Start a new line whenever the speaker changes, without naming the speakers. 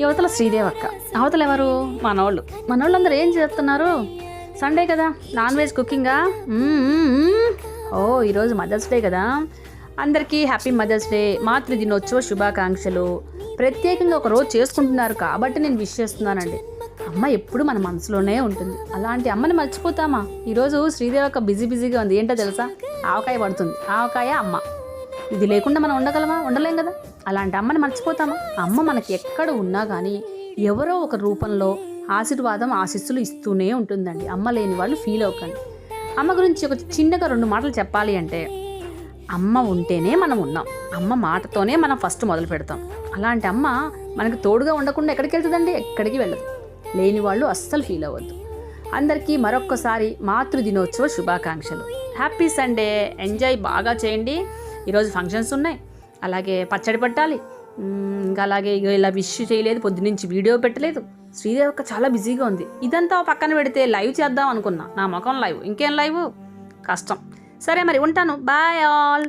యువతల శ్రీదేవక్క, అవతల ఎవరు మనోళ్ళు. మనోళ్ళందరూ ఏం చేస్తున్నారు? సండే కదా, నాన్ వెజ్ కుకింగా. ఓ ఈరోజు మదర్స్ డే కదా, అందరికీ హ్యాపీ మదర్స్ డే, మాతృ దినోత్సవ శుభాకాంక్షలు. ప్రత్యేకంగా ఒక రోజు చేసుకుంటున్నారు కాబట్టి నేను విష్ చేస్తున్నానండి. అమ్మ ఎప్పుడు మన మనసులోనే ఉంటుంది, అలాంటి అమ్మని మర్చిపోతామా? ఈరోజు శ్రీదేవక్క బిజీగా ఉంది. ఏంటో తెలుసా? ఆవకాయ పడుతుంది. ఆవకాయ అమ్మ, ఇది లేకుండా మనం ఉండగలమా? ఉండలేం కదా. అలాంటి అమ్మని మర్చిపోతామా? అమ్మ మనకి ఎక్కడ ఉన్నా కానీ ఎవరో ఒక రూపంలో ఆశీర్వాదం ఆశీస్సులు ఇస్తూనే ఉంటుందండి. అమ్మ లేని వాళ్ళు ఫీల్ అవ్వకండి. అమ్మ గురించి ఒక చిన్నగా 2 మాటలు చెప్పాలి అంటే, అమ్మ ఉంటేనే మనం ఉన్నాం. అమ్మ మాటతోనే మనం ఫస్ట్ మొదలు పెడతాం. అలాంటి అమ్మ మనకు తోడుగా ఉండకుండా ఎక్కడికి వెళ్తుందండి? ఎక్కడికి వెళ్ళదు. లేని వాళ్ళు అస్సలు ఫీల్ అవ్వద్దు. అందరికీ మరొక్కసారి మాతృ దినోత్సవ శుభాకాంక్షలు. హ్యాపీ సండే, ఎంజాయ్ బాగా చేయండి. ఈరోజు ఫంక్షన్స్ ఉన్నాయి, అలాగే పచ్చడి పట్టాలి. ఇంకా అలాగే ఇలా విష్ చేయలేదు, పొద్దునుంచి వీడియో పెట్టలేదు. శ్రీదేవక్క చాలా బిజీగా ఉంది. ఇదంతా పక్కన పెడితే లైవ్ చేద్దాం అనుకున్నా. నా ముఖం లైవ్, ఇంకేం లైవ్, కష్టం. సరే మరి ఉంటాను, బాయ్ ఆల్.